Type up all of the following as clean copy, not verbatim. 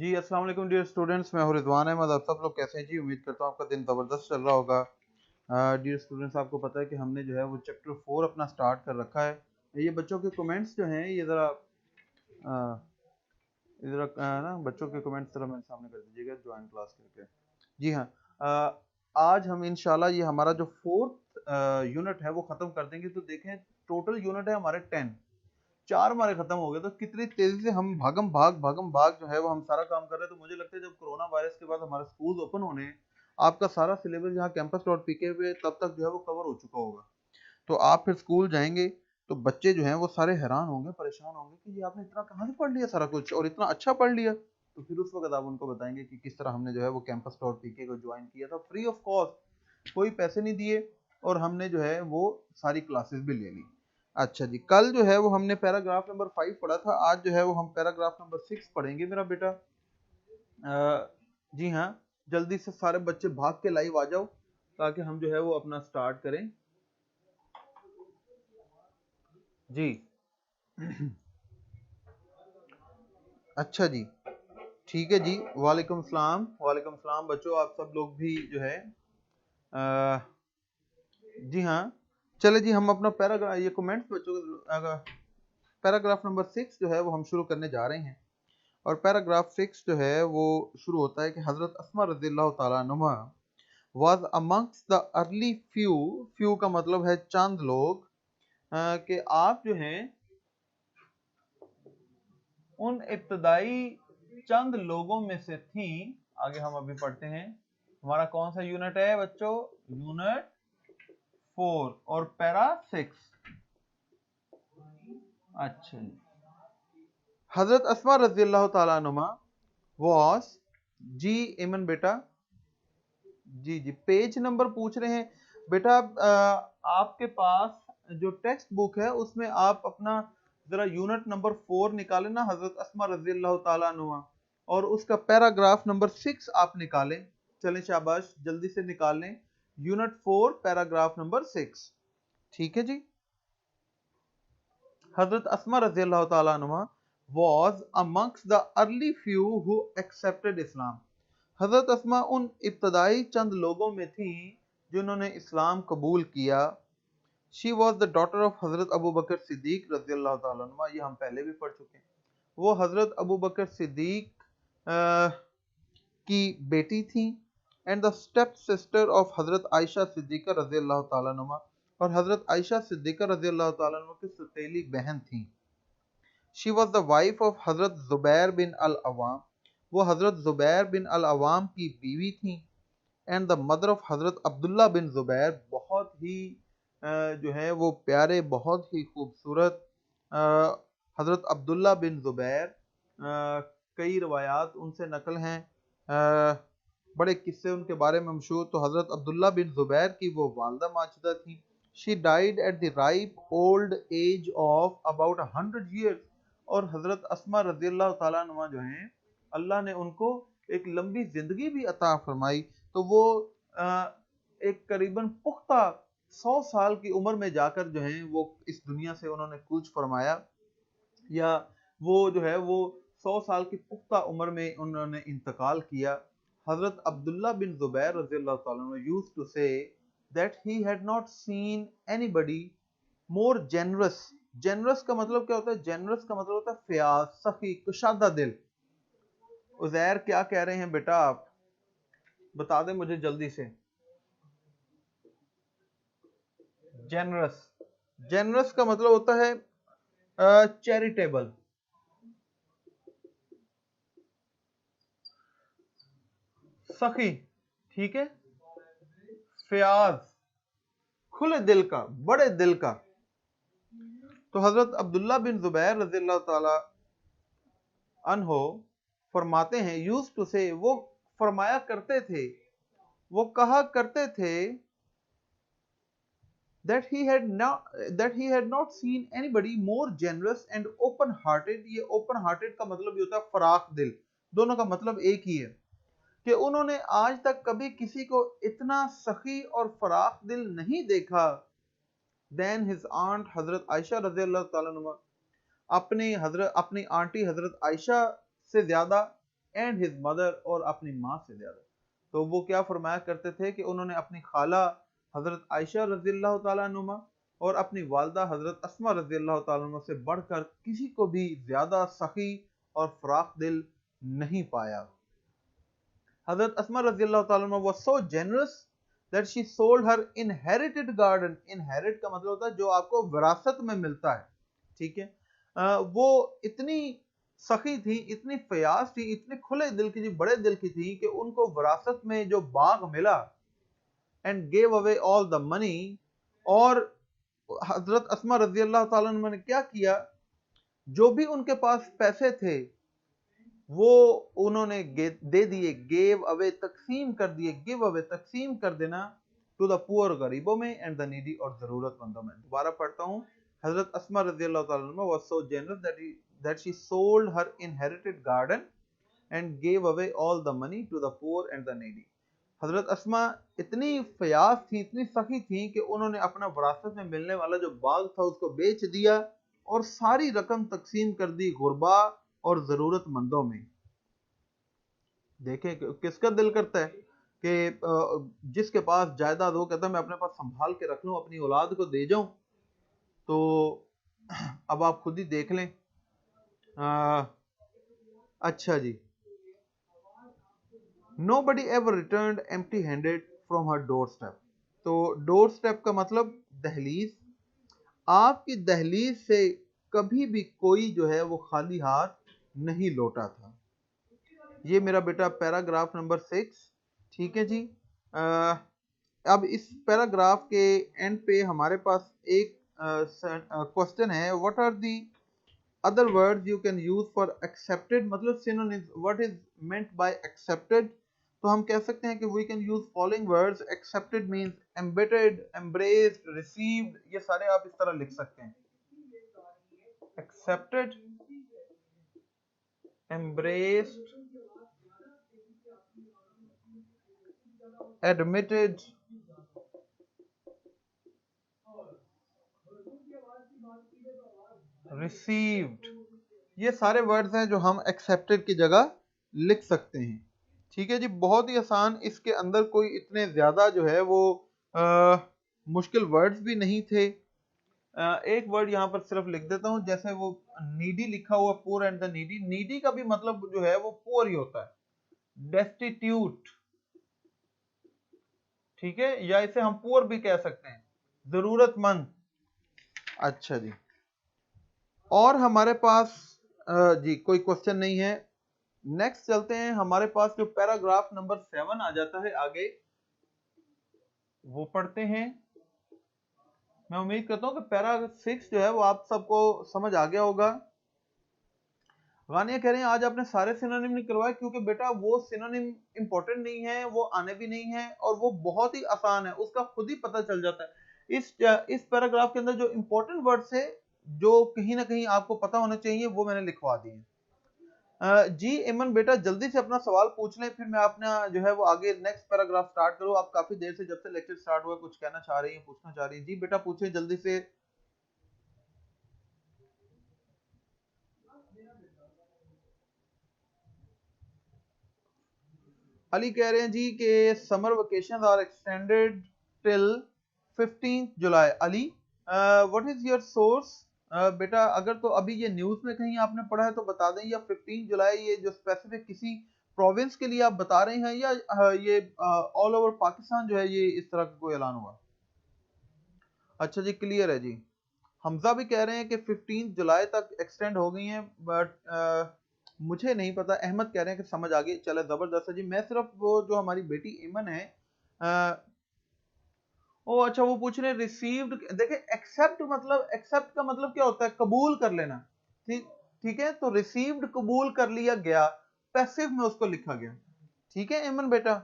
जी अस्सलाम वालेकुम dear students, मैं हूं रिजवान अहमद। आप सब लोग कैसे हैं जी? उम्मीद करता हूं आपका दिन ज़बरदस्त चल रहा होगा। डियर स्टूडेंट्स, आपको पता है कि हमने जो है वो चैप्टर 4 अपना स्टार्ट कर रखा है। ये बच्चों के कमेंट्स जो हैं ये ज़रा इधर ना बच्चों के कमेंट्स ज़रा मेरे सामने कर दीजिएगा ज्वाइन क्लास करके। जी हाँ, आज हम इंशाल्लाह ये हमारा जो 4th यूनिट है वो ख़त्म कर देंगे। तो देखें, टोटल यूनिट है हमारे 10, 4 हमारे खत्म हो गए। तो कितनी तेजी से हम भागम भाग जो है वो हम सारा काम कर रहे हैं। तो मुझे लगता है जब कोरोना वायरस के बाद हमारे स्कूल ओपन होने हैं, आपका सारा सिलेबस यहाँ campus.pk पे तब तक जो है वो कवर हो चुका होगा। तो आप फिर स्कूल जाएंगे तो बच्चे जो हैं वो सारे हैरान होंगे, परेशान होंगे कि ये आपने इतना कहाँ से पढ़ लिया सारा कुछ, और इतना अच्छा पढ़ लिया। तो फिर उस वक्त आप उनको बताएंगे कि किस तरह हमने जो है वो campus.pk को ज्वाइन किया था फ्री ऑफ कॉस्ट, कोई पैसे नहीं दिए, और हमने जो है वो सारी क्लासेस भी ले ली। अच्छा जी, कल जो है वो हमने पैराग्राफ नंबर 5 पढ़ा था। आज जो है वो हम पैराग्राफ नंबर 6 पढ़ेंगे मेरा बेटा। जी हाँ, जल्दी से सारे बच्चे भाग के लाइव आ जाओ ताकि हम जो है वो अपना स्टार्ट करें जी। अच्छा जी, ठीक है जी। वालेकुम सलाम बच्चों, आप सब लोग भी जो है जी हाँ, चले जी, हम अपना पैराग्राफ ये कमेंट्स बच्चों पैराग्राफ नंबर 6 जो है वो हम शुरू करने जा रहे हैं। और पैराग्राफ 6 जो है वो शुरू होता है कि हजरत अस्मा रज़ियल्लाहु ताला अन्हा was amongst the early few का मतलब है चंद लोग, कि आप जो हैं उन इब्तदाई चंद लोगों में से थी। आगे हम अभी पढ़ते हैं। हमारा कौन सा यूनिट है बच्चों? यूनिट 4 और पैरा 6। अच्छा, हजरत अस्मा रज़ियल्लाहु ताला अन्हा वॉस जी इमन बेटा, जी जी पेज नंबर पूछ रहे हैं बेटा। आपके पास जो टेक्स्ट बुक है उसमें आप अपना जरा यूनिट नंबर 4 निकालें ना, हजरत अस्मा रज़ियल्लाहु ताला अन्हा, और उसका पैराग्राफ नंबर 6 आप निकालें। चलें शाबाश, जल्दी से निकाल लें यूनिट 4 पैराग्राफ नंबर 6। ठीक है जी। हजरत अस्मा रज़ियल्लाहु ताला अन्हा was amongst the early few who accepted Islam। हजरत अस्मा उन इब्तदाई चंद लोगों में थी जिन्होंने इस्लाम कबूल किया। She was the daughter of हजरत अबू बकर सिद्दीक रज़ियल्लाहु ताला अन्हु, ये हम पहले भी पढ़ चुके हैं। वो हजरत अबू बकर सिद्दीक की बेटी थी, and the step sister of Hazrat Ayesha Siddiqa रज़ियल्लाहु ताला अन्हा, और हजरत आयशा सिद्दीका रज़ियल्लाहु ताला अन्हा की सौतेली बहन थी। She was the wife of हजरत जुबैर बिन अल अवाम, वो हजरत जुबैर बिन अल अवाम की बीवी थी। एंड द मदर ऑफ हजरत अब्दुल्ला बिन जुबैर, बहुत ही जो है वो प्यारे, बहुत ही खूबसूरत हजरत अब्दुल्ला बिन जुबैर। कई रवायात उनसे नकल हैं, बड़े किस्से उनके बारे में मशहूर। तो हजरत अब्दुल्ला बिन जुबैर की वो वालदा माचदा थी। She died at the ripe old age of about 100 years, और हजरत अस्मा रज़ियल्लाहु ताला अन्हा जो हैं अल्लाह ने उनको एक लंबी जिंदगी भी अता फरमाई। तो वो एक करीबन पुख्ता 100 साल की उम्र में जाकर जो है वो इस दुनिया से उन्होंने कूच फरमाया, या वो जो है वो 100 साल की पुख्ता उम्र में उन्होंने इंतकाल किया। हजरत अब्दुल्ला बिन जुबैर रज़ियल्लाहु ताला अन्हु used to say that he had not seen anybody more generous. Generous का मतलब क्या होता है? जेनरस का मतलब होता है फयाज, सखी, कुशादा दिल। उजैर क्या कह रहे हैं बेटा? आप बता दें मुझे जल्दी से। जेनरस, जेनरस का मतलब होता है चैरिटेबल। सखी, ठीक है। फयाज, खुले दिल का, बड़े दिल का। तो हजरत अब्दुल्ला बिन जुबैर रज़ियल्लाहु ताला अन्हो फरमाते हैं, यूज्ड टू से, वो फरमाया करते थे, वो कहा करते थे, that he had not seen anybody more generous and open hearted। ये open hearted का मतलब ये होता है फराख दिल, दोनों का मतलब एक ही है, कि उन्होंने आज तक कभी किसी को इतना सखी और फराख दिल नहीं देखा than his aunt हजरत आयशा रज़ियल्लाहु ताला अन्हा, अपनी आंटी हजरत आयशा से ज्यादा, एंड हिज मदर, और अपनी माँ से ज्यादा। तो वो क्या फरमाया करते थे कि उन्होंने अपनी खाला हजरत आयशा रज़ियल्लाहु ताला अन्हुमा और अपनी वालदा हजरत अस्मा रज़ियल्लाहु ताला अन्हुमा से बढ़कर किसी को भी ज्यादा सखी और फराख दिल नहीं पाया। हजरत अस्मा रज़ियल्लाहु ताला अन्हा was so generous that she sold her inherited garden। inherit का मतलब होता है जो आपको विरासत में मिलता है, ठीक है। वो इतनी सखी थी, इतनी फयाज थी, इतने खुले दिल की थी, बड़े दिल की थी कि उनको विरासत में जो बाग मिला, and gave away all the money, और हजरत अस्मा रज़ियल्लाहु ताला अन्हा ने क्या किया, जो भी उनके पास पैसे थे वो उन्होंने दे दिए, गेव अवे तकसीम कर दिए, गिव अवे तकसीम कर देना, टू द पुअर गरीबों में, एंड द नीडी और जरूरतमंदों में। दोबारा पढ़ता हूँ, हजरत अस्मा रज़ियल्लाहु ताला अन्हा was so generous that she sold her inherited garden and gave away all the money to the poor and the needy। हजरत अस्मा इतनी फयाज थी, इतनी सखी थी कि उन्होंने अपना विरासत में मिलने वाला जो बाग था उसको बेच दिया और सारी रकम तकसीम कर दी गुरबा और जरूरतमंदों में। देखें किसका दिल करता है कि जिसके पास जायदाद हो, कहता है मैं अपने पास संभाल के रख लूं, अपनी औलाद को दे जाऊं। तो अब आप खुद ही देख लें। अच्छा जी, Nobody ever returned empty handed from her doorstep। तो डोर स्टेप का मतलब दहलीज। आपकी दहलीज से कभी भी कोई जो है वो खाली हाथ नहीं लौटा था। ये मेरा बेटा पैराग्राफ नंबर 6, ठीक है जी। अब इस पैराग्राफ के एंड पे हमारे पास एक क्वेश्चन है, what are the other words you can use for accepted, मतलब synonyms, what is meant by accepted. तो हम कह सकते हैं कि we can use following words. Accepted means embedded, embraced, received, ये सारे आप इस तरह लिख सकते हैं। एक्सेप्टेड, एम्ब्रेस्ड, admitted, received, ये सारे वर्ड्स हैं जो हम accepted की जगह लिख सकते हैं। ठीक है जी, बहुत ही आसान। इसके अंदर कोई इतने ज्यादा जो है वो मुश्किल वर्ड्स भी नहीं थे। एक वर्ड यहाँ पर सिर्फ लिख देता हूँ, जैसे वो नीडी लिखा हुआ, poor and the needy. Needy का भी मतलब जो है वो पुअर ही होता है। डेस्टिट्यूट, ठीक है, या इसे हम पुअर भी कह सकते हैं, जरूरतमंद। अच्छा जी, और हमारे पास जी कोई क्वेश्चन नहीं है। नेक्स्ट चलते हैं, हमारे पास जो पैराग्राफ नंबर 7 आ जाता है आगे, वो पढ़ते हैं। मैं उम्मीद करता हूं कि पैरा 6 जो है वो आप सबको समझ आ गया होगा। गानिया कह रहे हैं आज आपने सारे सिनोनिम नहीं करवाए, क्योंकि बेटा वो सिनोनिम इंपॉर्टेंट नहीं है, वो आने भी नहीं है, और वो बहुत ही आसान है, उसका खुद ही पता चल जाता है। इस पैराग्राफ के अंदर जो इंपॉर्टेंट वर्ड्स है, जो कहीं ना कहीं आपको पता होना चाहिए, वो मैंने लिखवा दिए। जी इमन बेटा जल्दी से अपना सवाल पूछ लें, फिर मैं अपना जो है वो आगे नेक्स्ट पैराग्राफ स्टार्ट करूं। आप काफी देर से, जब से लेक्चर स्टार्ट हुआ, कुछ कहना चाह रही हैं, पूछना चाह रही हैं। जी बेटा पूछे जल्दी से। अली कह रहे हैं जी कि summer vacation are extended till 15 July. Ali what is your source? बेटा अगर तो अभी ये न्यूज में कहीं आपने पढ़ा है तो बता दें, या 15 जुलाई ये जो स्पेसिफिक किसी प्रोविंस के लिए आप बता रहे हैं, या ये ऑल ओवर पाकिस्तान जो है ये इस तरह का कोई ऐलान हुआ? अच्छा जी, क्लियर है जी। हमजा भी कह रहे हैं कि 15 जुलाई तक एक्सटेंड हो गई हैं, बट मुझे नहीं पता। अहमद कह रहे हैं कि समझ आ गई, चले जबरदस्त है जी। मैं सिर्फ वो जो हमारी बेटी इमन है, ओ अच्छा वो पूछ रहे हैं रिसीव्ड। देखिए एक्सेप्ट मतलब, एक्सेप्ट का मतलब क्या होता है? कबूल कर लेना। ठीक, ठीक है, तो रिसीव्ड कबूल कर लिया गया, पैसिव में उसको लिखा गया। ठीक है इमन बेटा।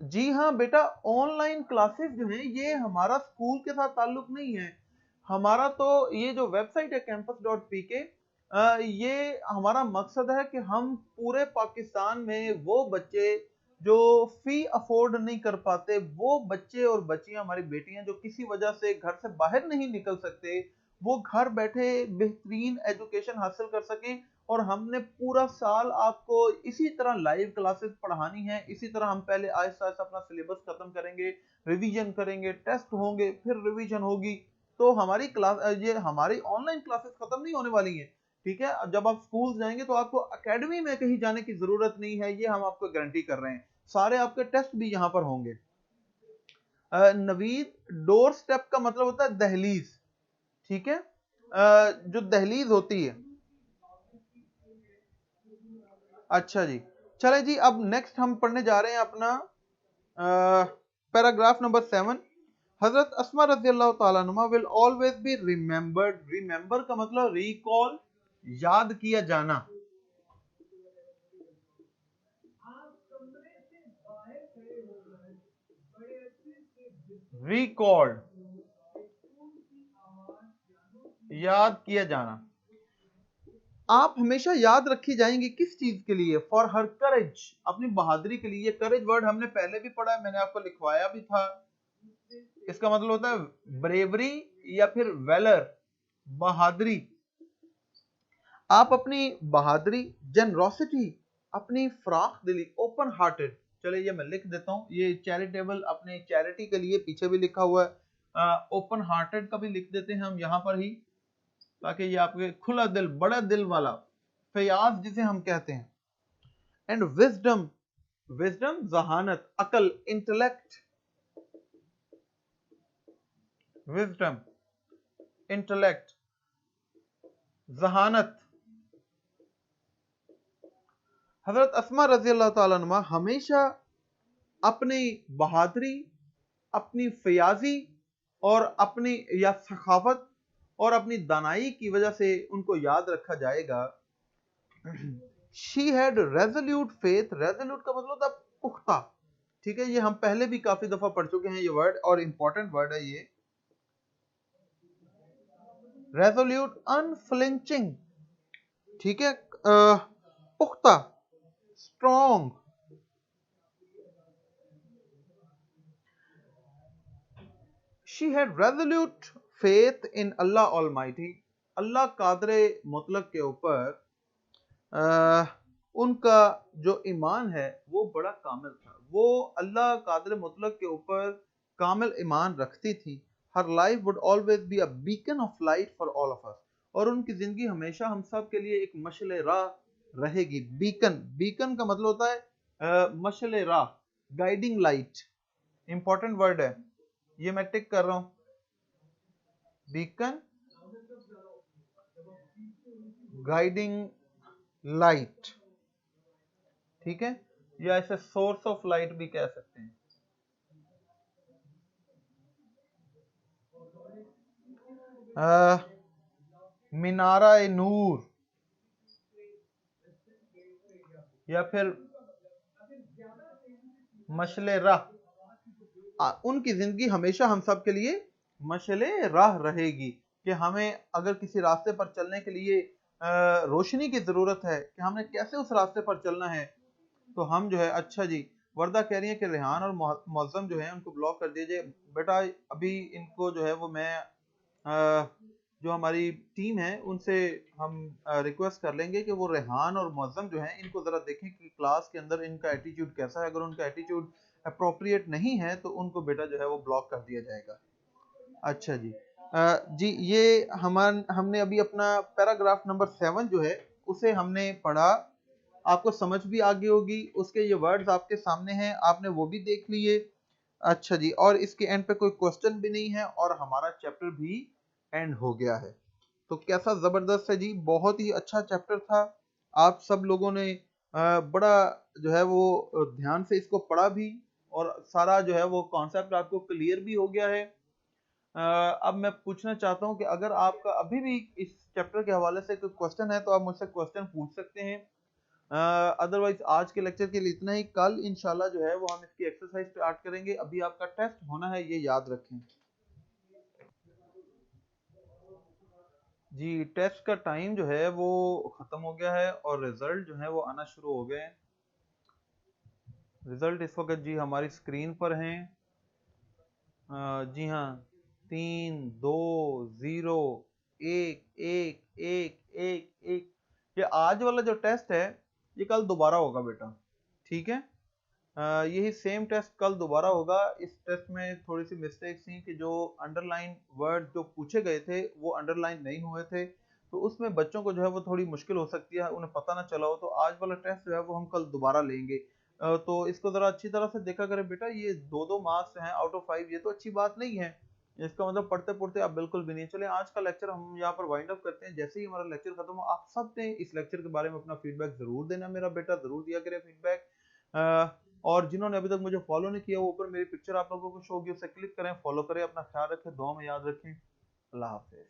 जी हाँ बेटा, ऑनलाइन क्लासेस जो है ये हमारा स्कूल के साथ ताल्लुक नहीं है। हमारा तो ये जो वेबसाइट है campus.pk, ये हमारा मकसद है कि हम पूरे पाकिस्तान में वो बच्चे जो फी अफोर्ड नहीं कर पाते, वो बच्चे और बच्चियां, हमारी बेटियां जो किसी वजह से घर से बाहर नहीं निकल सकते, वो घर बैठे बेहतरीन एजुकेशन हासिल कर सकें, और हमने पूरा साल आपको इसी तरह लाइव क्लासेस पढ़ानी है। इसी तरह हम पहले आहिस्ता आहिस्ता अपना सिलेबस खत्म करेंगे, रिवीजन करेंगे, टेस्ट होंगे, फिर रिवीजन होगी। तो हमारी क्लास, ये हमारी ऑनलाइन क्लासेस खत्म नहीं होने वाली हैं, ठीक है। जब आप स्कूल जाएंगे तो आपको एकेडमी में कहीं जाने की जरूरत नहीं है, ये हम आपको गारंटी कर रहे हैं। सारे आपके टेस्ट भी यहां पर होंगे। नवीद, डोर स्टेप का मतलब होता है दहलीज, ठीक है। जो दहलीज होती है। अच्छा जी, चले जी, अब नेक्स्ट हम पढ़ने जा रहे हैं अपना पैराग्राफ नंबर 7। हजरत अस्मा रजी अल्लाह तआला अन्हा will always be remembered. Remember का मतलब रिकॉल, याद किया जाना। रिकॉर्ड, याद किया जाना। आप हमेशा याद रखी जाएंगी किस चीज के लिए? फॉर हर करेज, अपनी बहादुरी के लिए। ये करेज वर्ड हमने पहले भी पढ़ा है, मैंने आपको लिखवाया भी था। इसका मतलब होता है ब्रेवरी या फिर वेलर, बहादुरी। आप अपनी बहादुरी, जेनरोसिटी, अपनी फ्राख दिली, ओपन हार्टेड। चलिए ये मैं लिख देता हूं, ये चैरिटेबल, अपने चैरिटी के लिए पीछे भी लिखा हुआ है। ओपन हार्टेड का भी लिख देते हैं हम यहां पर ही, ताकि ये आपके खुला दिल, बड़ा दिल वाला, फयाज जिसे हम कहते हैं। एंड विजडम, विजडम जहानत, अकल, इंटेलेक्ट। Wisdom, intellect, जहानत। हजरत अस्मा रजी अल्लाह ताला अन्हा हमेशा अपनी बहादुरी, अपनी फयाजी और अपनी या सखावत और अपनी दानाई की वजह से उनको याद रखा जाएगा। She had resolute faith. Resolute का मतलब होता है पुख्ता, ठीक है। ये हम पहले भी काफी दफा पढ़ चुके हैं ये वर्ड, और इंपॉर्टेंट वर्ड है ये। रेजोल्यूट, अनफ्लिंचिंग, ठीक है, पुख्ता, strong. She had resolute faith in Allah almighty. Allah कादरे मुतलक के ऊपर उनका जो ईमान है वो बड़ा कामिल था। वो अल्लाह कादर मुतलक के ऊपर कामिल ईमान रखती थी। हर life would always be a beacon of light for all of us. और उनकी जिंदगी हमेशा हम सब के लिए एक मशले राह रहेगी। बीकन, बीकन का मतलब होता है मशले राह, गाइडिंग लाइट। इंपॉर्टेंट वर्ड है ये, मैं टिक कर रहा हूं। बीकन, गाइडिंग लाइट, ठीक है। या ऐसे सोर्स ऑफ लाइट भी कह सकते हैं। मिनारा ए नूर, या फिर मशले राह। उनकी जिंदगी हमेशा हम सब के लिए मशले राह रहेगी, कि हमें अगर किसी रास्ते पर चलने के लिए रोशनी की जरूरत है कि हमने कैसे उस रास्ते पर चलना है, तो हम जो है। अच्छा जी, वर्दा कह रही है कि रेहान और मौजम जो है उनको ब्लॉक कर दीजिए। बेटा अभी इनको जो है वो मैं जो हमारी टीम है उनसे हम रिक्वेस्ट कर लेंगे कि वो रेहान और मौजम जो है इनको ज़रा देखें कि क्लास के अंदर इनका एटीट्यूड कैसा है। अगर उनका एटीट्यूड अप्रोप्रिएट नहीं है तो उनको बेटा जो है वो ब्लॉक कर दिया जाएगा। अच्छा जी, जी ये हमने अभी अपना पैराग्राफ नंबर 7 जो है उसे हमने पढ़ा। आपको समझ भी आ गई होगी, उसके ये वर्ड्स आपके सामने हैं, आपने वो भी देख लिए। अच्छा जी, और इसके एंड पे कोई क्वेश्चन भी नहीं है और हमारा चैप्टर भी एंड हो गया है। तो कैसा जबरदस्त है जी, बहुत ही अच्छा चैप्टर था। आप सब लोगों ने बड़ा जो है वो ध्यान से इसको पढ़ा भी, और सारा जो है वो कॉन्सेप्ट आपको क्लियर भी हो गया है। अब मैं पूछना चाहता हूं कि अगर आपका अभी भी इस चैप्टर के हवाले से कोई क्वेश्चन है तो आप मुझसे क्वेश्चन पूछ सकते हैं। अदरवाइज आज के लेक्चर के लिए इतना ही। कल इंशाल्लाह जो है वो हम इसकी एक्सरसाइज स्टार्ट करेंगे। अभी आपका टेस्ट होना है, ये याद रखें जी। टेस्ट का टाइम जो है वो खत्म हो गया है और रिजल्ट जो है वो आना शुरू हो गए हैं। रिजल्ट इस वक्त जी हमारी स्क्रीन पर हैं। जी हाँ, 3 2 0 1 1 1 1 1। कि आज वाला जो टेस्ट है ये कल दोबारा होगा बेटा, ठीक है। यही सेम टेस्ट कल दोबारा होगा। इस टेस्ट में थोड़ी सी मिस्टेक्स थी कि जो अंडरलाइन वर्ड जो पूछे गए थे वो अंडरलाइन नहीं हुए थे, तो उसमें बच्चों को जो है वो थोड़ी मुश्किल हो सकती है, उन्हें पता ना चला हो। तो आज वाला टेस्ट जो है वो हम कल दोबारा लेंगे। तो इसको जरा अच्छी तरह से देखा करें बेटा, ये 2-2 मार्क्स हैं आउट ऑफ 5, ये तो अच्छी बात नहीं है। इसका मतलब पढ़ते पढ़ते आप बिल्कुल भी नहीं। चले आज का लेक्चर हम यहाँ पर वाइंड अप करते हैं। जैसे ही हमारा लेक्चर खत्म हो, आप सब ने इस लेक्चर के बारे में अपना फीडबैक जरूर देना मेरा बेटा, जरूर दिया करें फीडबैक। और जिन्होंने अभी तक मुझे फॉलो नहीं किया, वो ऊपर मेरी पिक्चर आप लोगों को शो होगी, उसे क्लिक करें, फॉलो करें। अपना ख्याल रखें, दुआ में याद रखें। अल्लाह हाफिज।